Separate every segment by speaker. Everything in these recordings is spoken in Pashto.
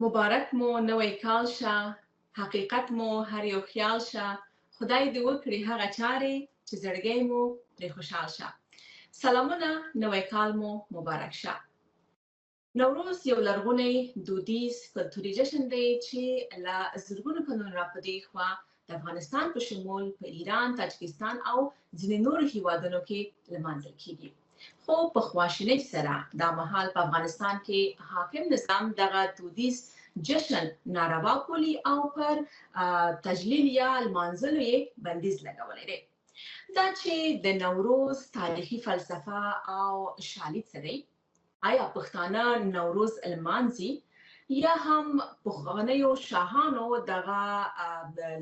Speaker 1: مبارک مو نوی کال شه، حقیقت مو هر یو خیال شه، خدای دې وکړي هغه چارې چې زړګی مو پرې خوشحال شه. سلامونه، نوی کال مو مبارک شه. نوروز یو لرغونی دودیز کلتوري جشن دی چې له زرګونو کلونو راپدې خوا د افغانستان په شمول په ایران، تاجکستان او ځینې نورو هیوادونو کې لمانځل کیږي. خو په خواشینۍ سره دا مهال په افغانستان کې حاکم نظام دغه دودیز جشن ناروا بولي او پر تجلیل یا لمانځلو یې بندیز لګولی دی. دا چې د نوروز تاریخي فلسفه او شالید څه دی؟ آیا پښتانه نوروز لمانځي یا هم پخوانیو شاهانو دغه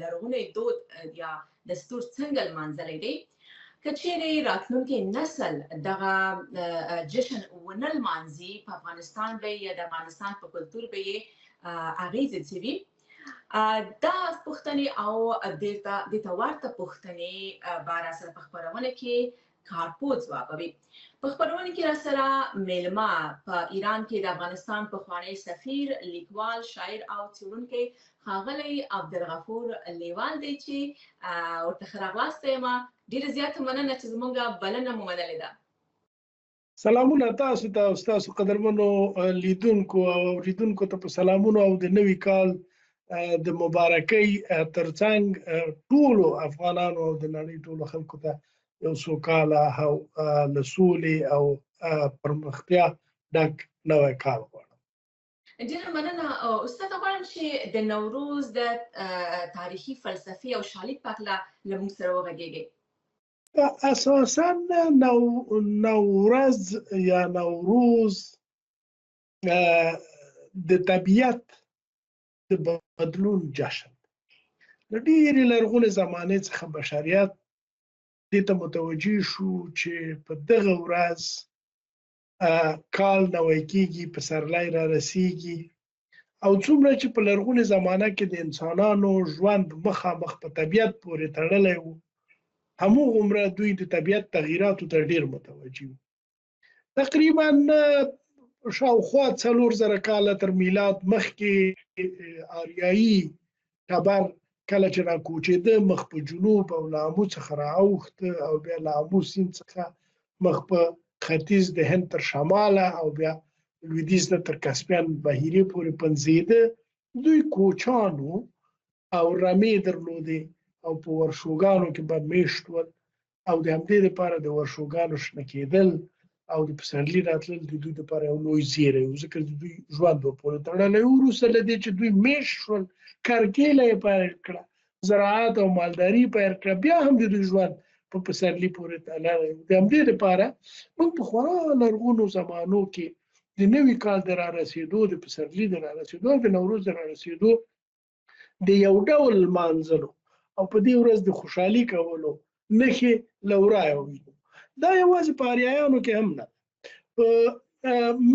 Speaker 1: لرغونی دود یا دستور څنګه لمانځلی دی؟ که چیرې راتلونکی نسل دغه جشن ونه لمانځي، په افغانستان به یا د افغانستان په کلتور به یې اغیزې څه وي؟ دا پوښتنې او دې ته ورته پوښتنې به راسره په خپرونه کې کارپوه ځوابوي. په خپرونه کې راسره میلمه په ایران کې د افغانستان پخوانی سفیر، لیکوال، شاعر او څېړونکی ښاغلی عبدالغفور لیوال دی چې ورته ښه راغلاست یم. ډېره زیاته مننه چې زموږ بلنه مو منلې ده.
Speaker 2: سلامونه تاسو ته او ستاسو قدرمنو لیدونکو او اوریدونکو ته په سلامونو او د نوي کال د مبارکۍ ترڅنګ ټولو افغانانو او د نړۍ ټولو خلکو ته یو سوکاله او له سولې او پرمختیا ډک نوی کال غواړم.
Speaker 1: ډېره مننه استاد. غواړم چې د نوروز د تاریخي فلسفې او شالید په هکله له موږ سره وغږیږئ.
Speaker 2: اساسا نوروز یا نوروز د طبیعت د بدلون جشن د ډېرې لرغونې زمانې څخه بشریت دې ته متوجه شو چې په دغه ورځ کال نوی کېږي، پسرلی را رسیږي او څومره چې په لرغونې زمانه کې د انسانانو ژوند مخامخ په طبیعت پورې تړلی و، هموغومره دوی د طبیعت تغییراتو ته ډېر متوجه وو. تقریبا شاوخوا 4000 کاله تر میلاد مخکې آریایي ټبر کله چې راکوچېده مخ په جنوب او له آمو څخه رااوښته او بیا له آمو سیند څخه مخ په ختیځ د هند تر شماله او بیا لویدیځ نه تر کسپین بحیرې پورې پنځېده. دوی کوچانو او رمې درلودې او په ورشوګانو کې به میشت ول او د همدې لپاره د ورشوګانو شنه کېدل او د پسرلي راتلل د دوی لپاره یو لوی زیری و، ځکه د دوی ژوند ورپورې تړلی و. وروسته له دې چې دوی میشت شول، کرکیله یې پیل کړه، زراعت او مالداري پیل کړه، بیا هم د دوی ژوند په پسرلي پورې تړلی و. د همدې لپاره موږ په خورا لرغونو زمانو کې د نوي کال د رارسېدو، د پسرلي د رارسېدو او د نوروز د رارسېدو د یو ډول لمانځلو او په دې ورځ د خوشحالي کولو نښې له ورایه وینو. دا یوازې په آریایانو کې هم نه، په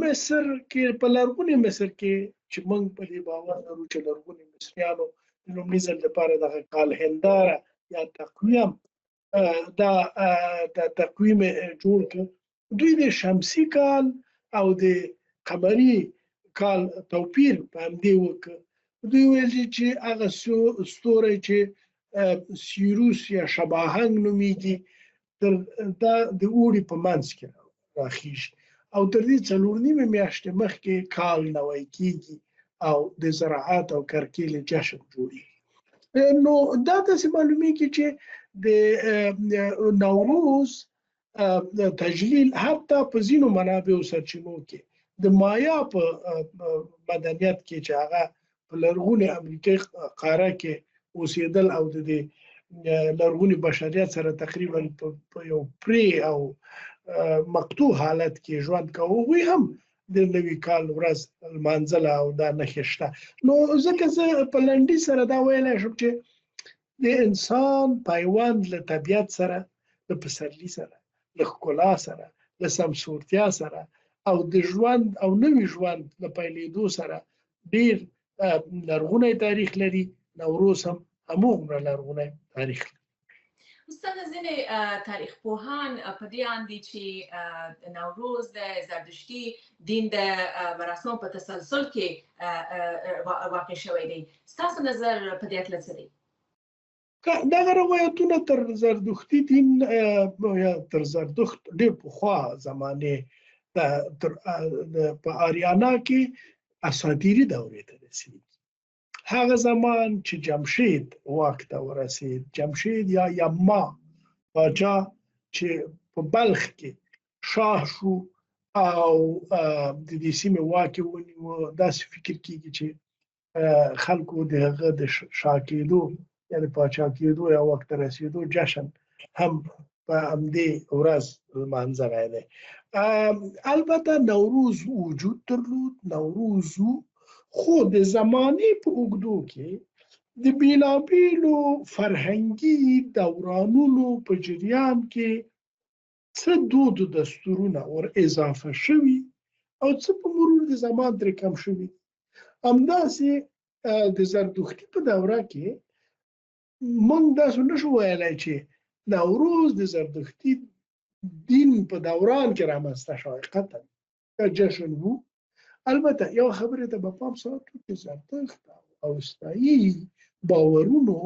Speaker 2: مصر کې، په لرغوني مصر کې چې موږ په دې باور لرو چې لرغوني مصریانو د لومړي ځل لپاره دغه کال هنداره یا تقویم دا تقویم جوړ کړ. دوی د شمسي کال او د قمري کال توپیر په همدې وکړ. دوی ویل چې هغه ستوری چې سیروس یا شباهنګ نومیږي دا د اوړي په منځ کې راخیږي او تر دې 4.5 میاشتې مخکې کال نوی کېږي او د زراعت او کرکیلې جشن جوړېږي. نو دا داسې معلومیږي چې د نوروز تجلیل حتی په ځینو منابعو سرچینو کې د مایا په مدنیت کې چې هغه په لرغونې امریکای قاره کې اوسېدل او د لرغوني بشریت سره تقریبا په یو پرې او مقطوع حالت کې ژوند کوي، هغوی هم د نوي کال ورځ لمانځله او دا نښې شته. نو ځکه زه په لنډي سره دا ویلی شم چې د انسان پیوند له طبیعت سره، له پسرلي سره، له ښکلا سره، له سمسورتیا سره او د ژوند او نوي ژوند له پیلېدو سره ډېر لرغونی تاریخ لري. نوروز هم هموغومره لرغونی تاریخ لري.
Speaker 1: استاد ځینې تاریخ پوهان په دې اند دي چې نوروز د زردشتي دین د مراسمو په تسلسل کې واقع شوی دی. ستاسو نظر په دې اړه څه دی؟
Speaker 2: دغه روایتونه تر زردشتي دین یا تر زردشت ډېر پخوا زمانې په آریانا کې اساطیري دورې ته رسېږي. هغه زمان چې جمشید واک ته ورسېد، جمشید یا یما پاچا چې په بلخ کې شاه شو او د دې سیمې واک یې ونیو، داسې فکر کېږي چې خلکو د هغه د شاه کېدو یا د پاچا کېدو یا واک ته رسېدو جشن هم په همدې ورځ لمانځلی دی. البته نوروز وجود درلود، نوروز خو د زمانې په اوږدو کې د بیلابیلو فرهنګي دورانونو په جریان کې څه دود و دستورونه ور اضافه شوي او څه په مرور د زمان ترې کم شوي. همداسې د زردشتي په دوره کې موږ داسې نشو ویلی چې نوروز د زردشتي دین په دوران کې رامنځته شوی، قطعا دا جشن وو. البته یو خبرې ته به پام ساتو چې زردشت او اوستایي باورونو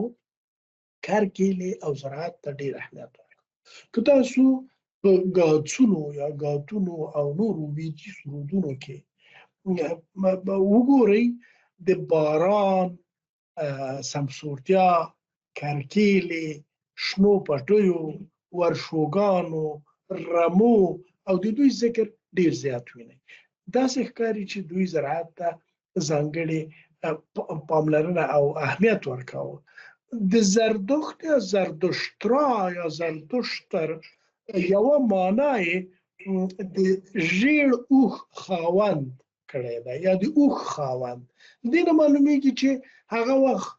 Speaker 2: کرکیلې او زراعت ته ډېر اهمیت ورکړ. که تاسو په ګاڅونو یا ګاتونو او نورو ویدي سرودونو کې وګورئ د باران، سمسورتیا، کرکیلې، شنو پټیو، ورشوګانو، رمو او د دوی ذکر ډېر زیات وینئ. داسې ښکاري چې دوی زراعت ته ځانګړې پاملرنه او اهمیت ورکاوه. د زردشت یا زردشترا یا زردشتر یوه معنا یې د ژیړ اوښ خاوند کړی دی یا د اوښ خاوند. دې نه معلومیږي چې هغه وخت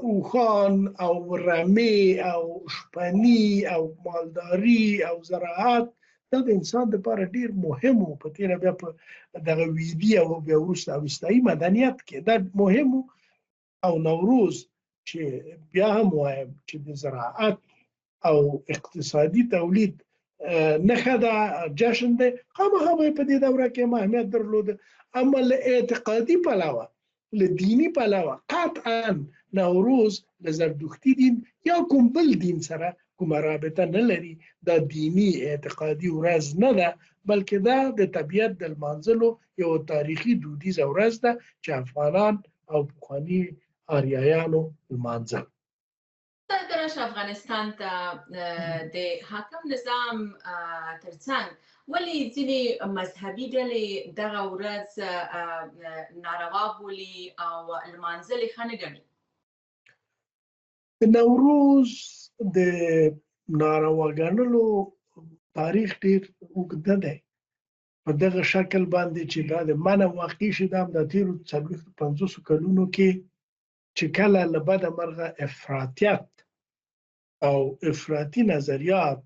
Speaker 2: اوښان او رمې او شپني او مالداري او زراعت دا د انسان لپاره ډېر مهم و. په تېره بیا په دغه ویدي او بیا وروسته اوستایي مدنیت کې دا مهم و. او نوروز چې بیا هم وایم چې د زراعت او اقتصادي تولید نښه ده، جشن دی، خامخا به په دې دوره کې هم اهمیت درلوده. اما له اعتقادي پلوه، له دیني پلوه قطعا نوروز له زردشتي دین یا کوم بل دین سره کومه رابطه نه لري. دا دینی اعتقادي ورځ نه ده، بلکې دا د طبیعت د لمانځلو یو تاریخي دودیزه ورځ ده چې افغانان او پخواني آریایانو لمانځل.
Speaker 1: درش افغانستان ته د حاکم نظام ترڅنګ ولې ځینې مذهبي ډلې دغه ورځ ناروا بولي او لمانځل یې ښه نه ګڼي؟
Speaker 2: د نوروز د ناروا ګڼلو تاریخ ډېر اوږد نه دی. په دغه شکل باندې چې دا د منع واقع شي دا هم د تېرو 40-50 کلونو کې چې کله له بده مرغه افراطیت او افراطي نظریات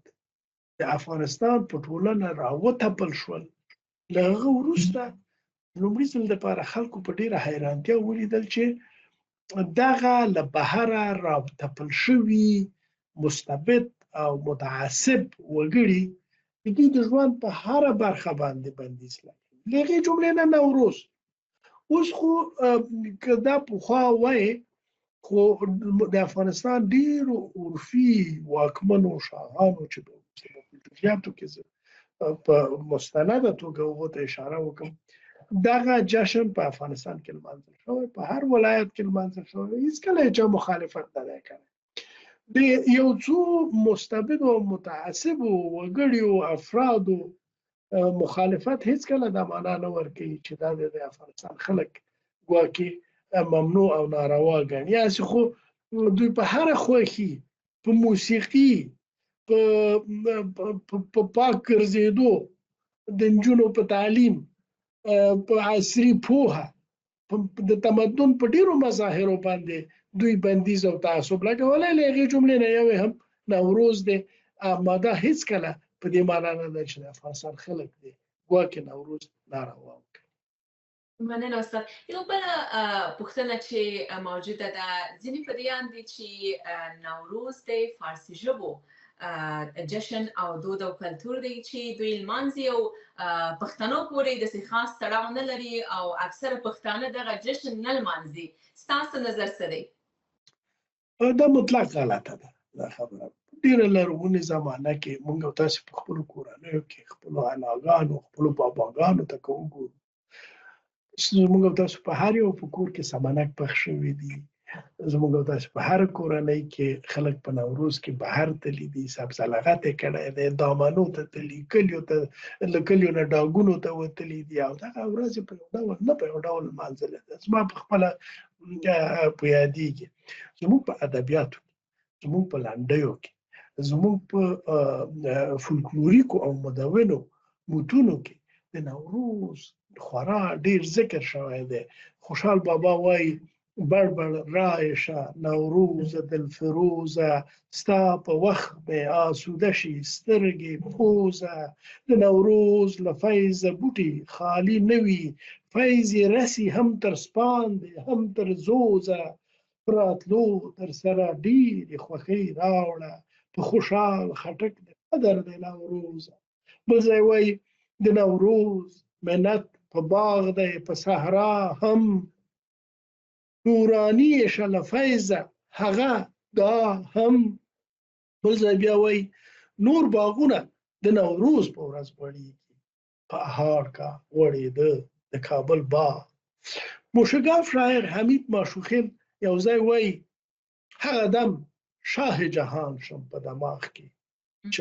Speaker 2: د افغانستان په ټولنه راوتپل شول، له هغه وروسته لومړي ځل دپاره خلکو په ډېره حیرانتیا ولیدل چې دغه له بهره راوتپل شوي مستبد او متعصب وګړي د دوی د ژوند په هره برخه باندې بندیز لګوي. له هغې جملې نه نوروز. اوس خو که دا پخوا وایي، خو د افغانستان ډېرو عرفي واکمنو شاهانو چې په جزیاتو کې په مستنده توګه هغو ته اشاره وکړم، دغه جشن په افغانستان کې لمانځل شوی، په هر ولایت کې لمانځل شوی، هېڅکله یې چا مخالفت نه دی کړی. د یو څو مستبدو او متعصبو وګړیو افرادو مخالفت هېڅکله دا معنا نه ورکوي چې دا د افغانستان خلک ګواکې ممنوع او ناروا ګڼي. هسې خو دوی په هره خوښي، په موسیقي، په پاک ګرځېدو، د نجونو په تعلیم، په عصري پوهه، د تمدن په ډېرو مظاهرو باندې دوی بندیز او تعصب لګولی. له هغې جملې نه یو هم نوروز دی. اما دا هېڅکله په دې معنا نه ده چې د افغانستان خلک دی ګواکې نوروز ناروا وکړي.
Speaker 1: مننه استاد. یو بل پوښتنه چې موجوده ده، ځینې په دې اندي چې نوروز د فارسي ژبو جشن او دود او کلتور دی چې دوی لمانځي او پښتنو پورې داسې خاص تړاو نه لري او اکثره پښتانه دغه جشن نه لمانځي. ستاسو نظر څه دی؟
Speaker 2: دا مطلق غلطه ده دا خبره. ډېره لرغونې زمانه کې موږ او تاسې په خپلو کورنیو کې خپلو اناګانو خپلو باباګانو ته که وګورو، زموږ او تاسو په هر یو په کور کې سمنک پخ شوي دي. زموږ او تاسو په هر کورنۍ کې خلک په نوروز کې بهر تللی دي، سبزه لغت یې کړی دی، دامنو ته تللي، کلیو ته له کلیو نه ډاګونو ته وتلي دي او دغه ورځې په یو ډول نه په یو ډول لمانځلې ده. زما په خپله په یادېږي زموږ په ادبیاتو کې، زموږ په لنډیو کې، زموږ په فولکلوریکو او مدونو متونو کې د نوروز خورا ډیر ذکر شوی دی. خوشحال بابا وایي بړ بړ راشه نوروز دلفروزه، ستا په وخت به آسوده شي سترګې پوزه، د نوروز له فیضه بوټي خالي نه وي، فیض یې رسي هم تر سپاندې هم تر زوزه، په راتلو در سره ډېرې خوښۍ راوړه، په خوشحال خټک د قدر د نوروزه. بل ځای وایي د نوروز منت په باغ دی په صحرا هم، نوراني شه فیضه هغه دا هم. بل ځای بیا وایي نور باغونه د نوروز په ورځ غوړېږي، په اهاړ کا غوړېده د کابل باغ. موشګاف شاعر حمید ماشوخیل یو ځای وایي هغه دم شاه جهان شم په دماغ کې چې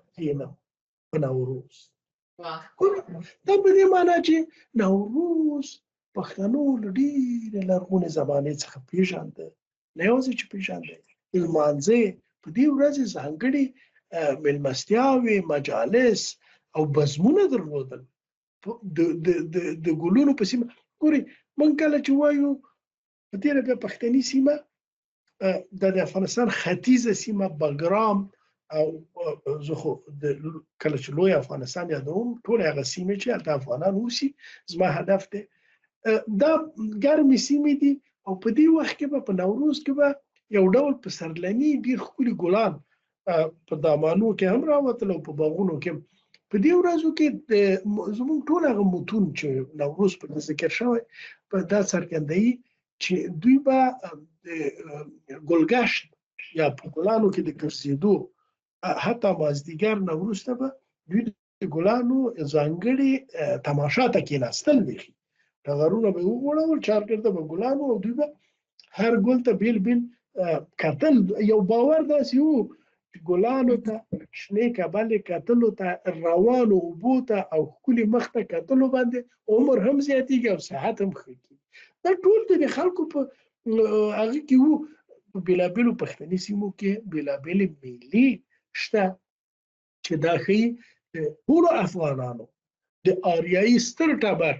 Speaker 2: کښېنم په نوروز. دا په دې معنا چې نوروز پښتنو له ډېرې لرغونې زمانې څخه پېژانده، نه یوازې چې پېژانده، لمانځه په دې ورځې ځانګړې مېلمستیاوې، مجالس او بزمونه درلودل. د ګلونو په سیمه ګورئ، موږ کله چې وایو په تېره بیا پښتني سیمه د افغانستان ختیځه سیمه بګرام او زه خو کله چې لوی افغانستان یادوم ټول هغه سیمې چې هلته افغانان اوسي زما هدف دی. دا ګرمې سیمې دي او په دې وخت کې به په نوروز کې به یو ډول پسرلني ډېر ښکلي ګلان په دامانو کې هم راوتل او په باغونو کې. په دې ورځو کې زموږ ټول هغه متون چې نوروز په ذکر شوی په دا څرګندوي چې دوی به د ګلګشت یا په ګلانو کې د ګرځېدو حتی مازدیګر نه وروسته به دوی د ګلانو ځانګړې تماشا ته کېناستل ویښي، ټغرونه به یې وغوړول، چارګرده به ګلانو او دوی به هر ګل ته بیل بیل کتل. یو باور داسې و چې ګلانو ته، شنې کبلې کتلو ته، روانو اوبو ته او ښکلي مخ ته کتلو باندې عمر هم زیاتېږي او صحت هم ښه کېږي. دا ټول د خلکو په هغه کې وو. په بېلابېلو پښتني سیمو کې بېلابېلې میلې شته چې دا ښیي د ټولو افغانانو د آریایي ستر ټبر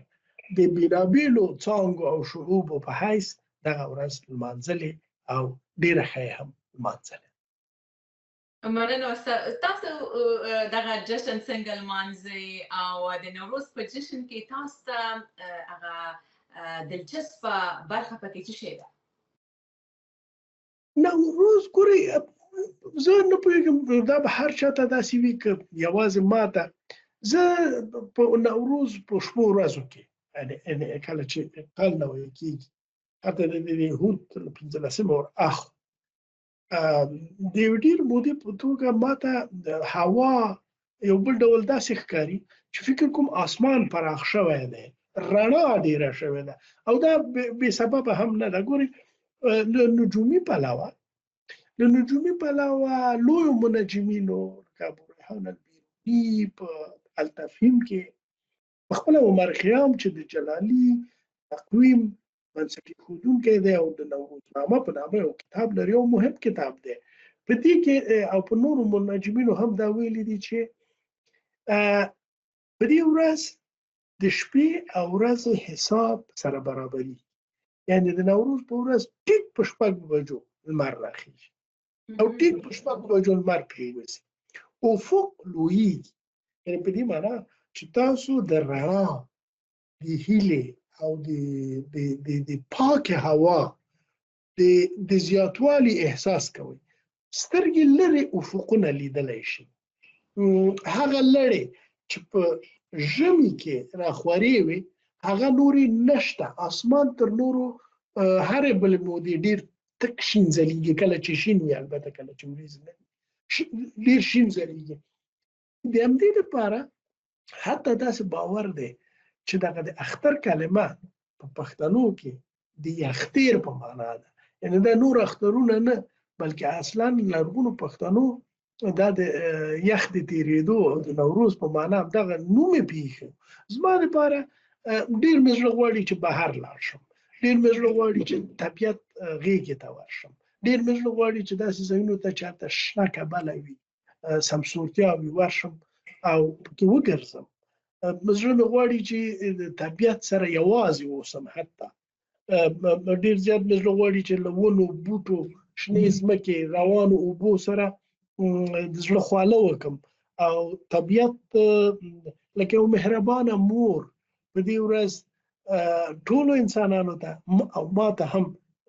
Speaker 2: د بېلابېلو څانګو او شعوبو په حیث دغه ورځ لمانځلې او ډېره ښه یې هم لمانځلې.
Speaker 1: مننه استاد. تاسو دغه جشن څنګه لمانځئ او د نوروز په جشن کې تاسو ته هغه دلچسپه برخه پکې څه شی ده؟
Speaker 2: نوروز ګورئ زه نه پوهېږم دا به هر چا ته داسې وي که یوازې ما ته. زه په نوروز په شپو ورځو کې کله چې کال نوی کېږي حتی د یهود له 15مه ورهاخوا د یوې ډېرې مودې په توګه ما ته هوا یو بل ډول داسې ښکاري چې فکر کوم آسمان پراخ شوی دی، رڼا ډېره شوې ده او دا بې سببه هم نه ده. ګورئ له نجومي پلوه لویو منجمینو لکه ابوریحان البیروني په التفهیم کې په خپله عمر خیام چې د جلالي تقویم بنسټ ایښودونکی دی او د نوروزنامه په نامه یو کتاب لري، یو مهم کتاب دی. په دې کې او په نورو منجمینو هم دا ویلي دي چې په دې ورځ د شپې او ورځې حساب سره برابري، یعنی د نوروز په ورځ ټیک په 6 بجو لمر راخیږي او ټیک په 6 بجو لمر پرېوځي، افق لویږي. یعنې په دې معنا چې تاسو د رڼا، د هیلې او د پاک هوا د زیاتوالي احساس کوي. سترګې لرې افقونه لیدلی شي، هغه لړې چې په ژمي کې راخورې وي هغه نورې نشته. اسمان تر نورو هرې بلې مودې ډېر تک شین ځلیږي، کله چې شین وي، البته کله چې وریځ نه وي ډېر شین ځلیږي. د همدې لپاره حتی داسې باور دی چې دغه د اختر کلمه په پښتنو کې د یختیر په معنا ده، یعنې دا نور اخترونه نه بلکې اصلا لرغونو پښتنو دا د یخ د تیریدو او د نوروز په معنا دغه نوم یې پیښو. زما لپاره ډېر مې زړه غواړي چې بهر لاړ شم، ډېر مې زړه غواړي چې طبیعت غېږې ته ورشم، ډېر مې زړه غواړي چې داسې ځایونو ته چې هلته شنه کبله وي، سمسورتیا وي، ورشم او پکې وګرځم. زړه مې غواړي چې د طبیعت سره یوازې اوسم. حتی ډېر زیات مې زړه غواړي چې له ونو بوټو شنې ځمکې روانو اوبو سره د زړه خواله وکړم او طبیعت لکه یو مهربانه مور په دې ورځ ټولو انسانانو ته او ما ته هم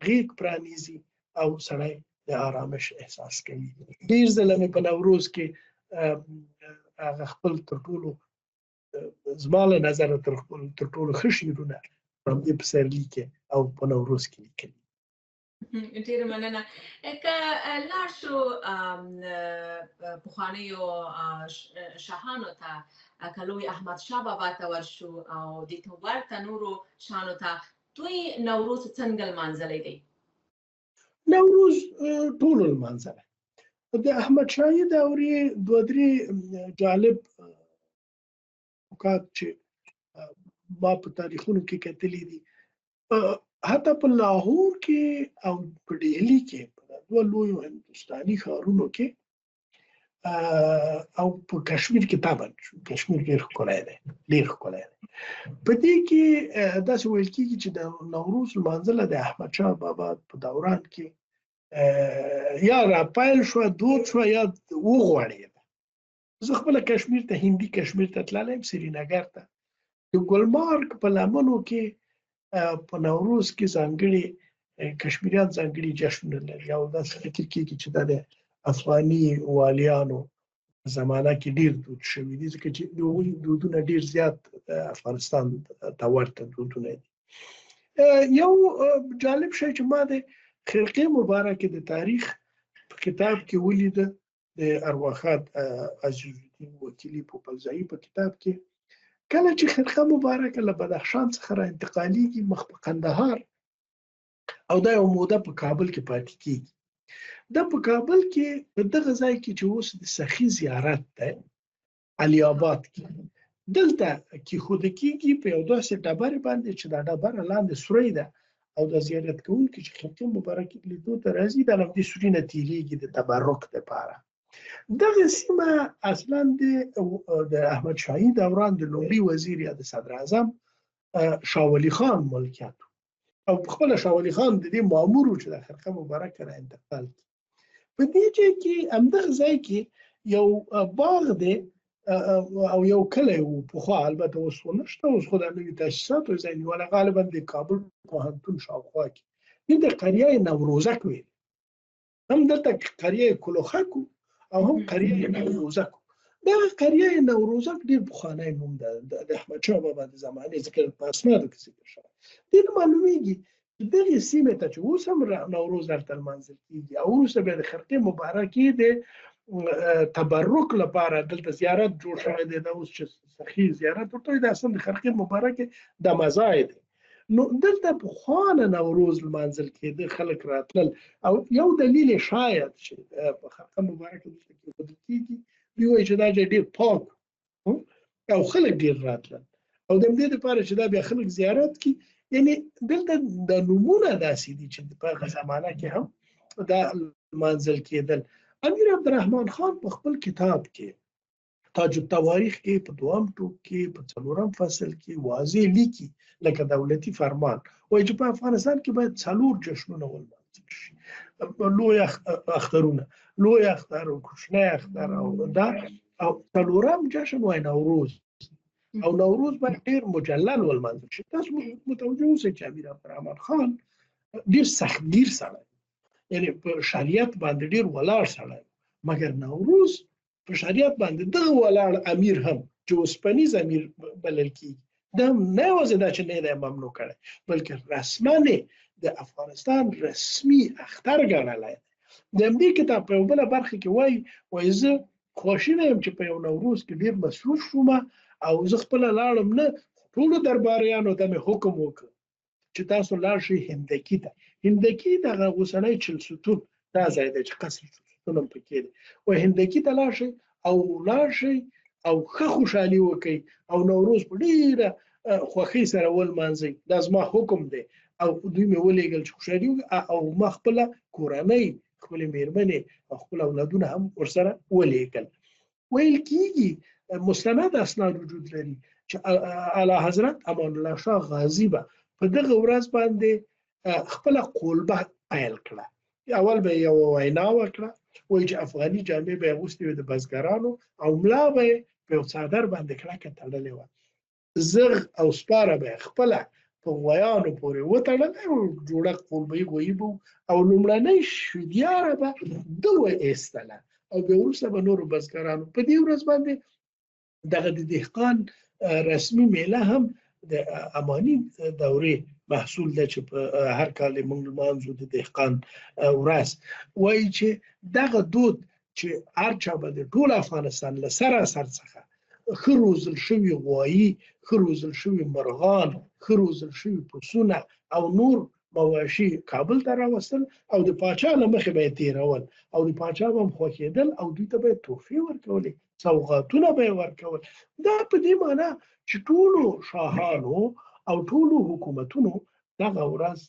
Speaker 2: غېږ پرانیزي او سړی د آرامش احساس کوي. ډېر ځله مې په نوروز کې هغه خپل تر ټولو زما له نظره تر ټولو ښه شعرونه په همدې پسرلي کې او په نوروز کې لیکلي.
Speaker 1: ډېره مننه. که لاړ شو پخوانیو شاهانو ته، که لوی احمدشاه بابا ته ورشو او دې ته ورته نورو شانو ته، دوی نوروز څنګه لمانځلی دی؟
Speaker 2: نوروز ټولو لمانځلی. د احمدشاهي دورې دوه درې جالب نکات چې ما په تاریخونو کې کتلي دي، حتی په لاهور کې او په ډهلي کې په دوه لویو هندوستاني ښارونو کې او په کشمیر کې طبعا کشمیر ډېر ښکلی دی، ډېر ښکلی دی. په دې کې داسې ویل کېږي چې د نوروز لمانځله د احمدشاه بابا په دوران کې یا راپیل شوه، دود شوه یا وغوړېده. زه خپله کشمیر ته، هندي کشمیر ته تللی یم، سرینګر ته. د ګلمارګ په لمنو کې په نوروز کې ځانګړي کشمیریان ځانګړي جشنونه لري او داسې فکر کېږي چې دا د افغاني والیانو په زمانه کې ډېر دود شوي دي، ځکه چې د هغوی دودونه ډېر زیات افغانستان ته ورته دودونه دي. یو جالب شی چې ما د خرقې مبارکې د تاریخ په کتاب کې ولیده، د ارواښاد عزیز الدین وکیلي پوپلزایي په کتاب کې، کله چې خرقه مبارکه له بدخشان څخه را انتقالیږي مخ په قندهار او دا یو موده په کابل کې پاتې کېږي. دا په کابل کې په دغه ځای کې چې اوس د سخي زیارت دی علي آباد کې، دلته کېښوده کېږي په یو داسې ډبرې باندې چې دا ډبره لاندې سوری ده او د زیارت کوونکي چې خرقې مبارکې لیدو ته راځي دا له همدې سوري نه تېرېږي د تبرک دپاره. دغه سیمه اصلا د احمدشاهي دوران د لومړي وزیر یا د صدر اعظم شاه ولي خان ملکیت او په خپله شاه ولي خان د دې مامور و چې د خرقه مبارکه را انتقال کړي. په دې ځای کې همدغه ځای کې یو باغ دی او یو کلی و پخوا، البته اوس خو نشته، اوس خو دا نوي تاسیساتو ځای نیولی، غالبا د کابل پوهنتون شاوخوا کې. دې ته قریه نوروزک ویل، هم دلته قریه کلوخک او هم قریه نوروزک. دغه قریه نوروزک ډېر پخوانی نوم ده د احمدشاه بابا د زمانې، ځکه په اسنادو کې ذکر شوی. دې نه معلومیږي چې دغې سیمې ته چې اوس هم نوروز هلته لمانځل کېږي او وروسته بیا د خرقې مبارکې د تبرک لپاره دلته زیارت جوړ شوی دی. دا اوس چې سخي زیارت ورته وایي، دا اصلا د خرقې مبارکې د مزای دی. نو دلته پخوا نه نوروز لمانځل کېده، خلک راتلل او یو دلیل شاید چې په خرقه مبارکه دلته کېښودل کېږي، دوی وایي چې دا ځای ډېر پاک او خلک ډېر راتلل او د همدې دپاره چې دا بیا خلک زیارت کړي. یعنې دلته د نومونه داسې دي چې په هغه زمانه کې هم دا لمانځل کېدل. امیر عبدالرحمن خان په خپل کتاب کې تاج التواریخ کې په 2م ټوک کې په 4م فصل کې واضح لیکي، لکه دولتي فرمان وایي چې په افغانستان کې باید 4 جشنونه ولمانځل شي، لوی اخترونه، لوی اختر او کوچنی اختر او دا، او 4م جشن وایي نوروز. او نوروز باید ډیر مجلل ولمانځل شي. تاسو متوجه اوسئ چې امیر عبدالرحمن خان ډیر سختگیر سړی، یعنی په شریعت باندې ډیر ولاړ سړی، مګر نوروز په شریعت باندې دغه ولاړ امیر هم چې اوسپنیز امیر بلل کیږي، دا هم نه یوازې دا چې نه دی ممنوع کړی، بلکې رسما د افغانستان رسمي اختر ګڼلی دی. د همدې کتاب په یوه بله برخه کې وایي زه خواشینی یم چې په یو نوروز کې ډېر مصروف شوم او زه خپله لاړم نه، ټولو درباریانو ته مې حکم وکړ چې تاسو لاړ شئ هندکي ته. هندکي دغه اوسنی چلستون دا ځای دی چې قصر چلستون هم پکې دی، وایي هندکي ته لاړ شئ او ښه خوشحالي وکړئ او نوروز په ډېره خوښۍ سره ولمانځئ، دا زما حکم دی. او دوی مې ولېږل چې خوشحالي وکړي او ما خپله کورنۍ، خپلې مېرمنې او خپل اولادونه هم ورسره ولېږل. ویل کېږي مستند اسناد وجود لري چې اعلی حضرت امان الله شاه غازي به په دغه ورځ باندې خپله قولبه پیل کړه. اول به یو وینا وکړه، وایي چې افغاني جامې به یې اغوستې وې د بزګرانو او ملا به یې په یو څادر باندې کلکه تړلې وه، زغ او سپاره به یې خپله په غویانو پورې وتړلی و، جوړه قولبهیي غویي به او لومړنۍ شودیاره به ده وایستله او بیا وروسته به نورو بزګرانو. په دې ورځ باندې دغه د دهقان رسمي میله هم د اماني دورې محصول ده چې په هر کال یې موږ لمانځو د دهقان ورځ. وایي چې دغه دود چې هر چا به د ټول افغانستان له سراسر څخه ښه روزل شوي غوایي، ښه روزل شوي مرغان، ښه روزل شوي پسونه او نور مواشي کابل ته راوستل او د پاچا له مخې به یې تېرول او د پاچا به هم خوښېدل او دوی ته به یې تحفې ورکولې، سوغاتونه به یې ورکول. دا په دې معنا چې ټولو شاهانو او ټولو حکومتونو دغه ورځ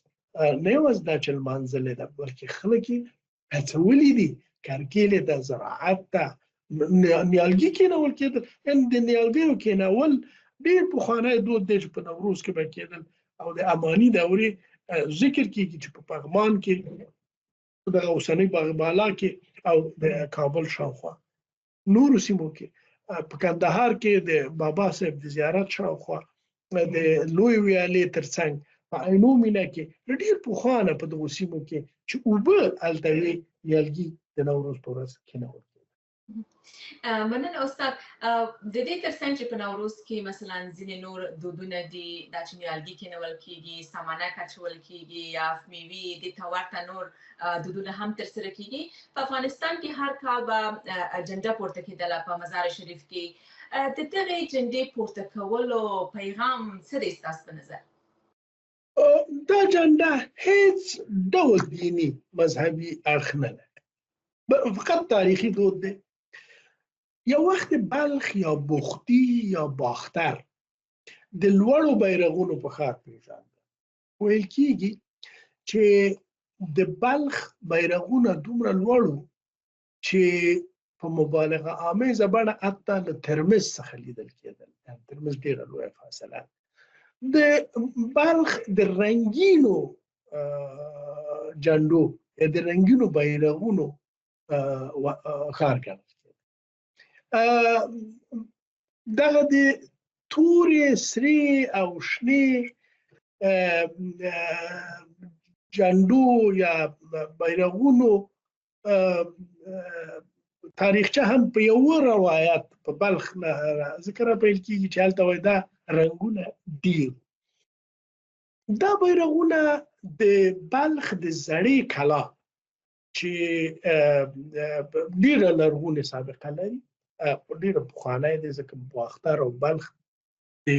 Speaker 2: نه یوازې دا چې لمانځلې ده، بلکې خلک یې هڅولي دي، کرکیلې ته، زراعت ته، نیالګي کېنول کېدل. یعنې د نیالګیو کېنول ډېر پخوانی دود دی چې په نوروز کې به کېدل او د اماني دورې ذکر کېږي چې په پغمان کې، دغه اوسنۍ باغبالا کې او د کابل شاوخوا نورو سیمو کې، په کندهار کې د بابا صاحب د زیارت شاوخوا، د لوی ویالې ترڅنګ په عینو مینه کې ډېر پخوا نه په دغو سیمو کې چې اوبه هلته وې نیالګي د نوروز په ورځ کېنول.
Speaker 1: مننه استاد. د دې ترڅنګ چې په نوروز کې مثلا ځینې نور دودونه دي، دا چې نیالګي کېنول کېږي، سامانک اچول کېږي یا میوې دې ته ورته نور دودونه هم ترسره کېږي. په افغانستان کې هر کال به جنډه پورته کېدله په مزار شریف کې. د دغې جنډې پورته کولو پیغام څه دی ستاسو په نظر؟
Speaker 2: دا جنډه هیڅ ډول دیني مذهبي اړخ نه لري، فقط تاریخي دود دی. یو وخت بلخ یا بختي یا باختر د لوړو بیرغونو په ښار پېژانده. ویل کېږي چې د بلخ بیرغونه دومره لوړ وو چې په مبالغه آمیزه بڼه حتی له ترمز څخه لیدل کېدل. ترمز ډېره لویه فاصله. د بلخ د رنګینو جنډو یا د رنګینو بیرغونو ښار ګڼل کېده. دغه د تورې، سرې او شنې جنډو یا بیرغونو تاریخچه هم په یوه روایت په بلخ نه ذکر پیل کېږي چې هلته وایي دا رنګونه ډېر. دا بیرغونه د بلخ د زړې کلا چې ډېره لرغونې سابقه لري، ډېره پخوانی دی، ځکه باختر او بلخ د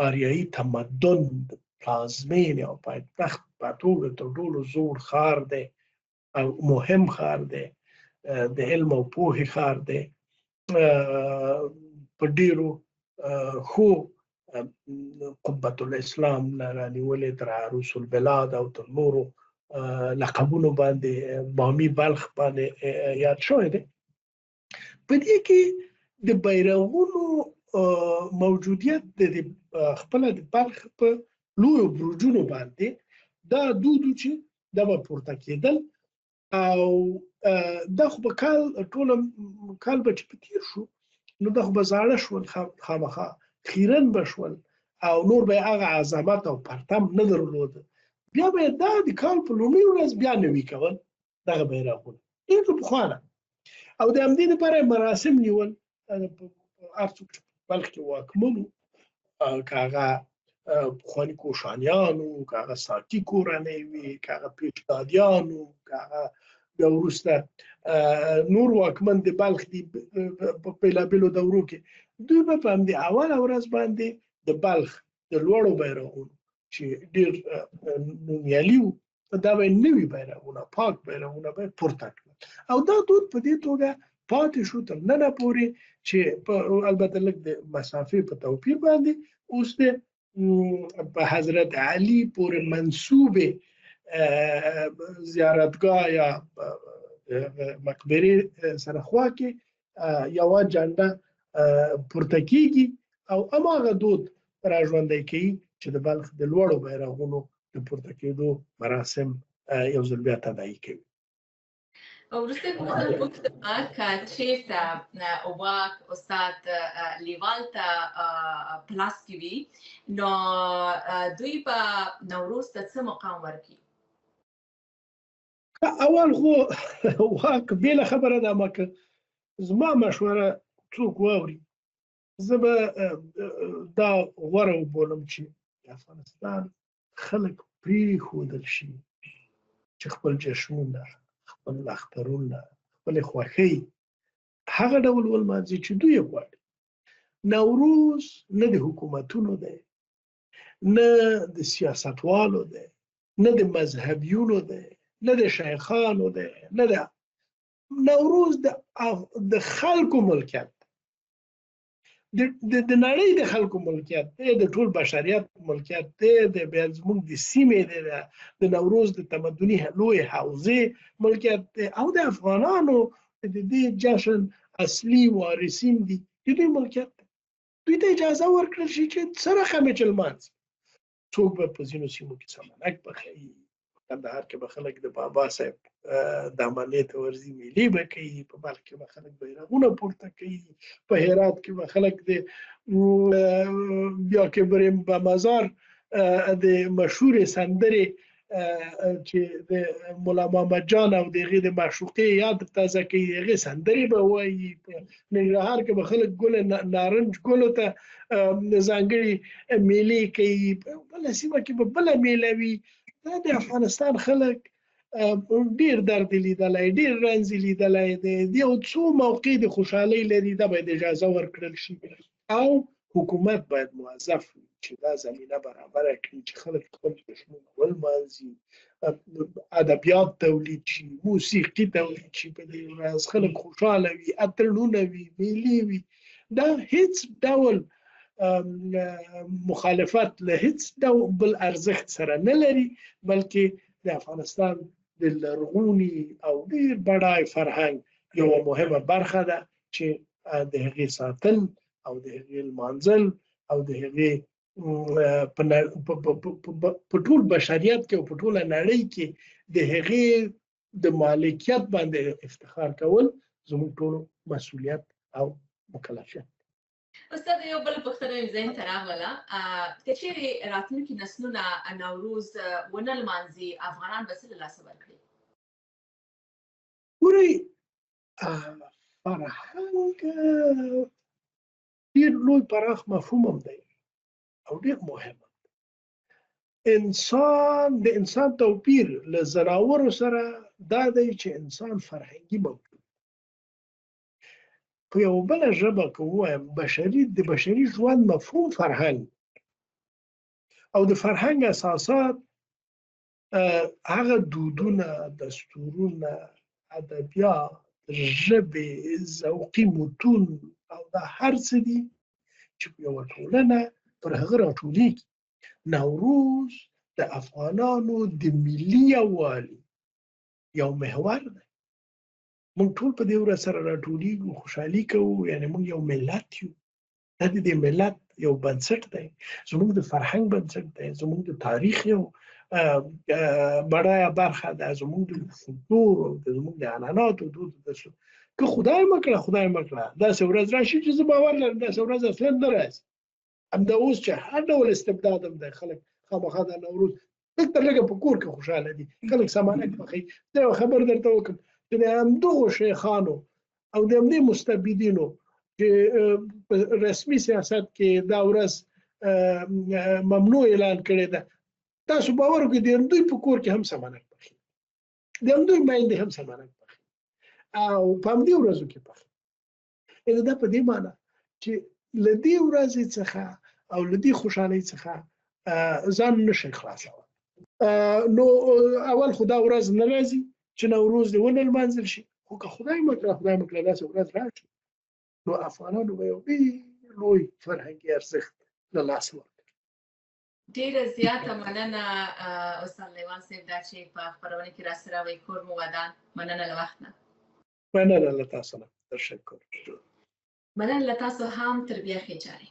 Speaker 2: آریایي تمدن د پلازمینې او پایتخت په توګه تر ټولو زوړ ښار دی او مهم ښار دی، د علم او پوهې ښار دی. په ډېرو ښو قبة الاسلام نه رانیولې تر عروس البلاد او تر نورو لقبونو باندې بامي بلخ باندې یاد شوی دی. په دې کې د بیرغونو موجودیت د خپله د بلخ په لویو برجونو باندې دا دود و چې دا به پورته کېدل او دا خو به ټوله کال به چې په تېر شو نو دا خو به زاړه شول خامخا، خیرن بشول او نور به هغه عظمت او پرتم نه درلود، بیا به دا د کال په لومړۍ ورځ بیا نوي کول دغه بیرغونه ډېر پخوانه. او د همدې لپاره مراسم نیول. هر څوک چې بلخ کې واکمن وو، که هغه پخواني کوشانیان وو، که هغه ساقي کورنۍ وي، که هغه پیشدادیان وو، که هغه بیا وروسته نور واکمن د بلخ دي په بېلابېلو دورو کې، دوی به په همدې اوله ورځ باندې د بلخ د لوړو بیرغونو چې ډېر نومیالي وو، دا به نوي بیرغونه، پاک بیرغونه به پورته کړل. او دا دود په دې توګه پاتې شو تر ننه پورې، چې البته لږ د مسافې په توپیر باندې اوس د په حضرت علي پورې منسوبې زیارتګاه یا مقبرې سره خوا کې یوه جنډه پورته کیږي او هماغه دود را ژوندی کوي چې د بلخ د لوړو بیرغونو د پورته کېدو مراسم یو ځل بیا تداعي کوي.
Speaker 1: وروسته پوښتنه که چېرته واک استاد لیوال ته په لاس کې وي، نو دوی به نوروز ته څه مقام ورکړي؟
Speaker 2: اول خو واک بېله خبره ده، ما که زما مشوره څوک واوري، زه به دا غوره وبولم چې د افغانستان خلک پرېښودل شي چې خپل جشنونه، خپل اخترونه، خپلې خوښۍ هغه ډول ولمانځي چې دوی یې غواړي. نوروز نه د حکومتونو دی، نه د سیاستوالو دی، نه د مذهبیونو دی، نه د شیخانو دی، نه د نوروز د خلکو ملکیت د نړۍ د خلکو ملکیت دی، د ټول بشریت ملکیت دی، د بیا زموږ د سیمې د نوروز د تمدني لوی حوزې ملکیت دی، او د افغانانو د دې جشن اصلي وارثین دي د دوی ملکیت دی. دوی ته اجازه ورکړل شي چې څه رقم یې چې لمانځي. څوک به په ځینو سیمو کې سمنک پخوي، کندهار کې به خلک د بابا صاحب دامنې ته ورځي، میلې به کوي، په بلخ کې به خلک بیرغونه پورته کوي، په هرات کې به خلک د بیا کې بریم به مزار د مشهورې سندرې چې د ملا محمد جان او د هغې د معشوقې یاد تازه کوي، د هغې سندرې به وایي. په ننګرهار کې به خلک ګل نارنج ګلو ته ځانګړي میلې کوي، په بله سیمه کې به بله میله وي. دا د افغانستان خلک ډېر درد لیدلی، ډېر رنځ لیدلی دی، د یو څو موقع د خوشحالۍ لري، دا باید اجازه ورکړل شي او حکومت باید موظف وي چې دا زمینه برابره کړي چې خلک خپل جشنونه ولمانځي، ادبیات تولید شي، موسیقي تولید شي، په دې ورځ خلک خوشحاله وي، اتڼونه وي، میلې وي. دا هیڅ ډول مخالفت له هیڅ ډول بل ارزښت سره نه لري، بلکې د افغانستان د لرغوني او ډېر بډای فرهنګ یوه مهمه برخه ده چې د هغې ساتل او د هغې لمانځل او د هغې په ټول بشریت کې او په ټوله نړۍ کې د هغې د مالکیت باندې افتخار کول زموږ ټولو مسؤلیت او مکلفیت.
Speaker 1: استاد، یو بل پوښتنه مې ذهن ته راغله، که چېرې راتلونکي نسلونه نوروز ونه لمانځي، افغانان به څه له لاسه ورکړي؟
Speaker 2: ګورئ، فرهنګ ډېر لوی پراخ مفهوم هم دی او ډېر مهم دی. د انسان توپیر له ځناورو سره دا دی چې انسان فرهنګي موجود. په یوه بله ژبه که ووایم، د بشري ژوند مفهوم فرهنګ او د فرهنګ اساسات هغه دودونه، دستورونه، ادبیات، ژبې، ذوقي متون او دا هر څه دي چې په یوه ټولنه پر هغه راټولېږي. نوروز د افغانانو د ملي یووالي یو محور دی. موږ ټول په دې ورځ سره راټولېږو، خوشحالي کوو، یعنې موږ یو ملت یو. دا د دې ملت یو بنسټ دی، زموږ د فرهنګ بنسټ دی، زموږ د تاریخ یو بډایه برخه ده، زموږ د کلتور او زموږ د عنعناتو دود. که خدای مکړه داسې ورځ راشي چې زه باور لرم داسې ورځ اصلا نه راځي، همدا اوس چې هر ډول استبداد هم دی خلک خامخا د نوروز دلته لږه په کور کې خوشحاله دي خلک سمانک پخوي زه یو خبر درته وکړم چې د همدغو شیخانو او د همدې مستبدینو چې په رسمي سیاست کې دا ورځ ممنوع اعلان کړې ده تاسو باور وکړئ د همدوی په کور کې هم سمانک پخوي د همدوی میندې هم سمانک پخوي او په همدې ورځو کې پخوي دا په دې معنی چې له دې ورځې څخه او له دې خوشحالۍ څخه ځان نشي خلاصول نو اول خو دا ورځ نه راځي چې نوروز دې ونه لمانځل شي خو که خدای مکړه داسې ورځ راشي نو افغانانو به یو ډېر لوی فرهنګي ارزښت له لاسه ورکړي.
Speaker 1: ډېره زیاته مننه استاد لیوان صاحب دا چې په خپرونه کې راسره وئ کور مو ودان مننه له وخت نه
Speaker 2: مننه له تاسو نه تشکر
Speaker 1: مننه له تاسو هم تر بیا ښې چارې